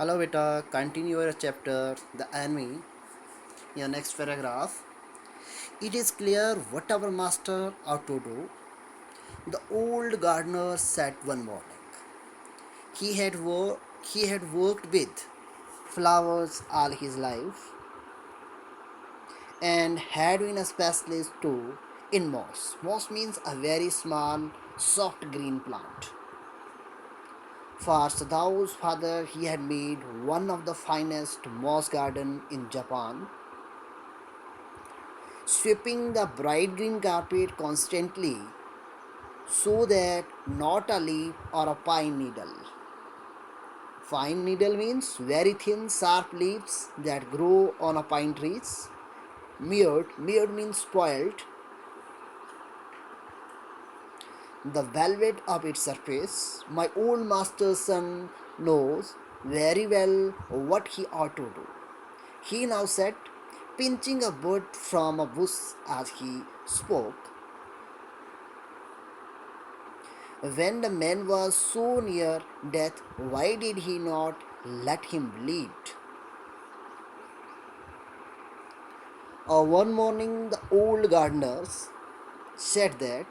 Hello beta, continue your chapter, The Enemy, your next paragraph. It is clear what our master ought to do. The old gardener said one morning. He had worked with flowers all his life and had been a specialist too in moss. Moss means a very small, soft green plant. For Sadao's father, he had made one of the finest moss garden in Japan, sweeping the bright green carpet constantly so that not a leaf or a pine needle. Fine needle means very thin, sharp leaves that grow on a pine trees. Meared means spoiled, the velvet of its surface. My old master's son knows very well what he ought to do. He now sat, pinching a bud from a bush as he spoke. When the man was so near death, why did he not let him bleed? One morning, the old gardeners said that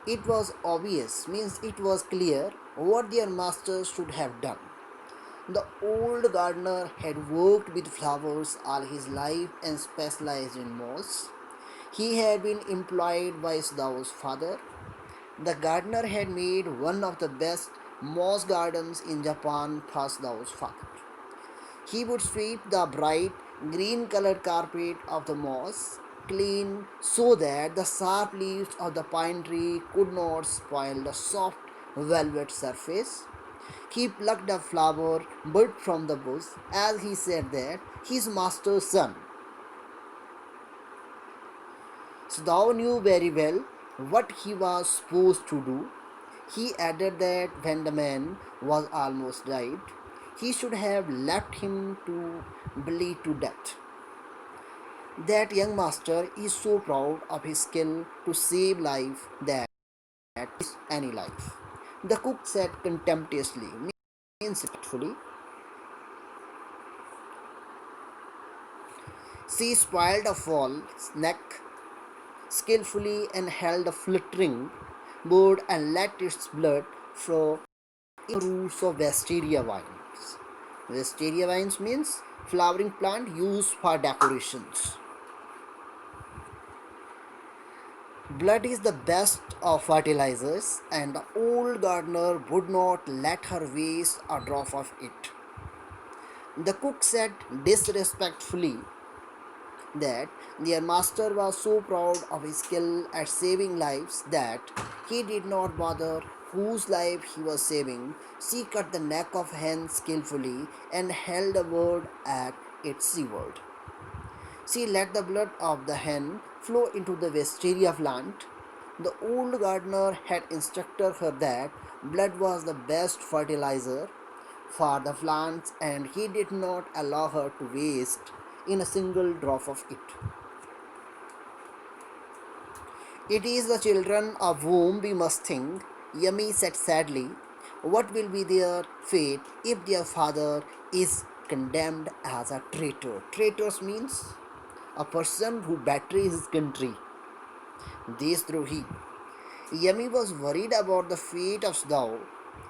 it was obvious, means it was clear what their master should have done. The old gardener had worked with flowers all his life and specialized in moss. He had been employed by Sadao's father. The gardener had made one of the best moss gardens in Japan for Sadao's father. He would sweep the bright green colored carpet of the moss clean so that the sharp leaves of the pine tree could not spoil the soft velvet surface. He plucked a flower bud from the bush as he said that his master's son. So thou knew very well what he was supposed to do. He added that when the man was almost died, he should have left him to bleed to death. That young master is so proud of his skill to save life that is any life. The cook said contemptuously, means respectfully. She spoiled a fowl's neck skillfully and held a flittering bird and let its blood flow in the roots of wisteria vines. Wisteria vines means flowering plant used for decorations. Blood is the best of fertilizers, and the old gardener would not let her waste a drop of it. The cook said disrespectfully that their master was so proud of his skill at saving lives that he did not bother whose life he was saving. She cut the neck of hen skillfully and held a word at its seaward. She let the blood of the hen flow into the wisteria plant. The old gardener had instructed her that blood was the best fertilizer for the plants and he did not allow her to waste in a single drop of it. It is the children of whom we must think, Yami said sadly. What will be their fate if their father is condemned as a traitor? Traitors means a person who betrays his country. Desdrohi. Yami was worried about the fate of Sdao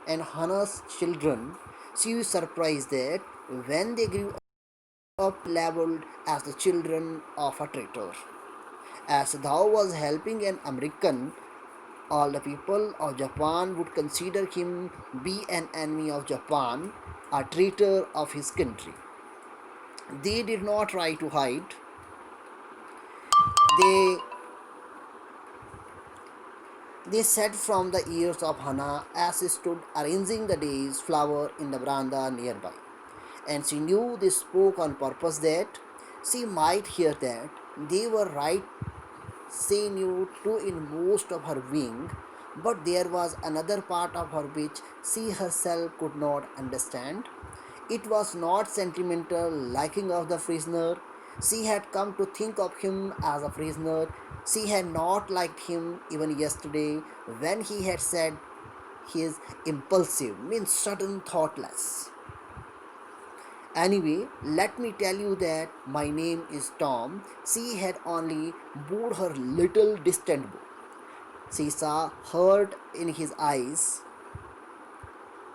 and Hana's children. She was surprised that when they grew up labeled as the children of a traitor. As Thou was helping an American, all the people of Japan would consider him be an enemy of Japan, a traitor of his country. They did not try to hide. They they said from the ears of Hana as she stood arranging the day's flower in the veranda nearby. And she knew they spoke on purpose that she might hear that they were right. She knew too in most of her being, but there was another part of her which she herself could not understand. It was not sentimental liking of the prisoner. She had come to think of him as a prisoner. She had not liked him even yesterday when he had said he is impulsive, means sudden, thoughtless. Anyway, let me tell you that my name is Tom. She had only bowed her little distant bow. She saw hurt in his eyes,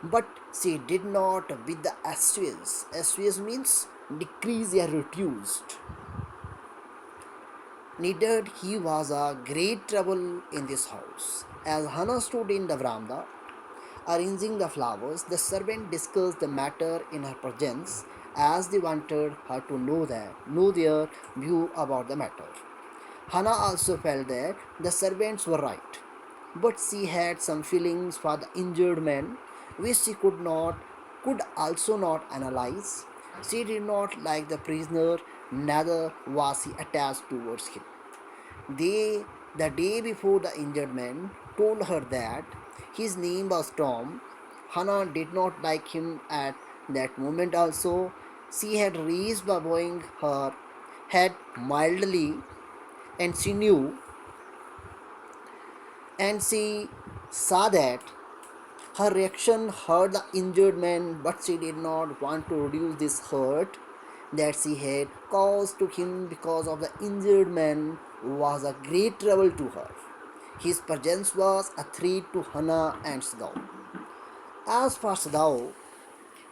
but she did not with the assuage. Assuage means decrease or reduced. Neither he was a great trouble in this house. As Hannah stood in the veranda, arranging the flowers, the servant discussed the matter in her presence as they wanted her to know their view about the matter. Hannah also felt that the servants were right, but she had some feelings for the injured man which she could also not analyze. She did not like the prisoner, neither was she attached towards him. They, the day before the injured man told her that his name was Tom, Hannah did not like him at that moment also. She had raised by bowing her head mildly, and she knew and she saw that her reaction hurt the injured man, but she did not want to reduce this hurt that she had caused to him because of the injured man was a great trouble to her. His presence was a threat to Hannah and Sadao. As for Sadao,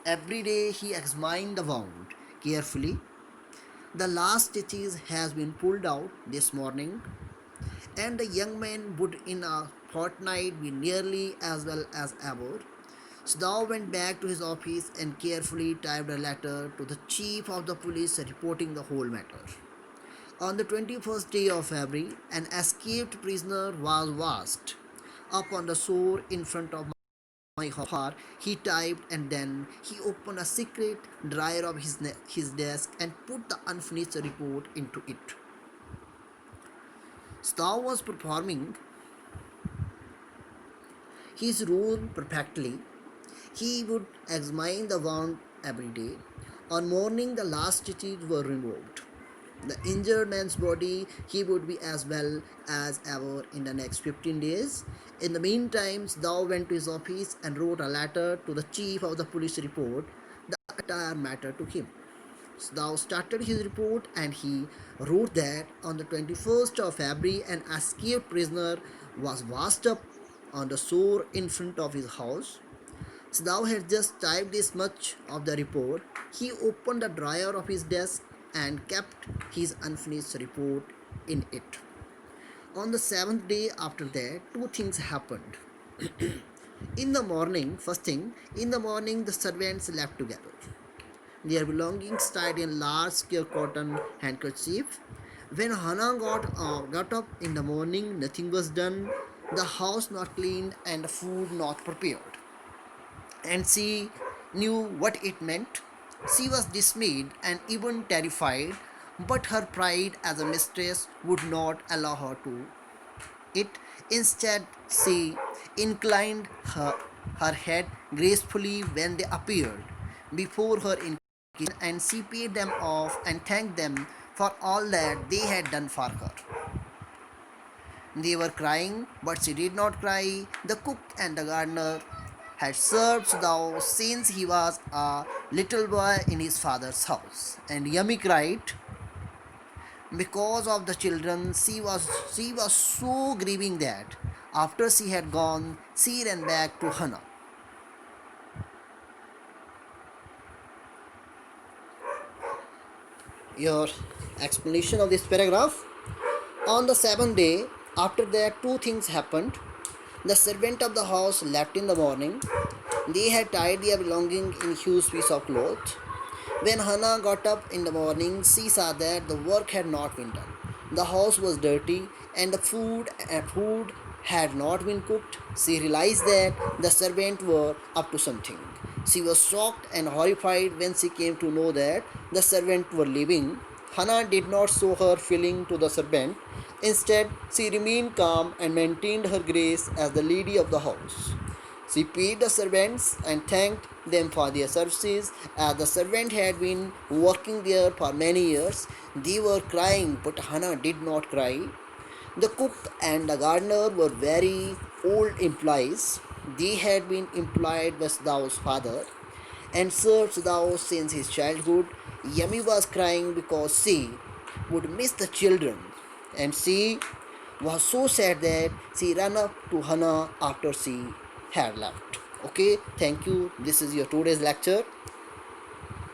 every day he examined the wound carefully. The last stitches has been pulled out this morning, and the young man would in a fortnight be nearly as well as ever. Snow went back to his office and carefully typed a letter to the chief of the police reporting the whole matter. On the 21st day of February, an escaped prisoner was washed up on the shore in front of my car. He typed and then he opened a secret drawer of his desk and put the unfinished report into it. Snow was performing his role perfectly. He would examine the wound every day. On morning, the last stitches were removed. The injured man's body he would be as well as ever in the next 15 days. In the meantime, Thou went to his office and wrote a letter to the chief of the police report the entire matter to him. Thou started his report and he wrote that on the 21st of February an escaped prisoner was washed up on the shore in front of his house. Thou had just typed this much of the report. He opened the drawer of his desk and kept his unfinished report in it. On the seventh day after that, two things happened. In the morning, first thing, in the morning the servants left together, their belongings tied in large square cotton handkerchief. When Hannah got up in the morning, nothing was done, the house not cleaned, and the food not prepared. And she knew what it meant. She was dismayed and even terrified, but her pride as a mistress would not allow her to it. Instead, she inclined her head gracefully when they appeared before her in kitchen, and she paid them off and thanked them for all that they had done for her. They were crying, but she did not cry. The cook and the gardener had served Sudao since he was a little boy in his father's house. And Yami cried because of the children. She was so grieving that after she had gone, she ran back to Hannah. Your explanation of this paragraph. On the seventh day, after that, two things happened. The servant of the house left in the morning. They had tied their belongings in huge piece of cloth. When Hannah got up in the morning, she saw that the work had not been done. The house was dirty and the food had not been cooked. She realized that the servants were up to something. She was shocked and horrified when she came to know that the servants were leaving. Hannah did not show her feeling to the servant. Instead, she remained calm and maintained her grace as the lady of the house. She paid the servants and thanked them for their services, as the servant had been working there for many years. They were crying, but Hannah did not cry. The cook and the gardener were very old employees. They had been employed by Dao's father and served Dao since his childhood. Yami was crying because she would miss the children, and she was so sad that she ran up to Hana after she had left. Okay, thank you. This is your today's lecture.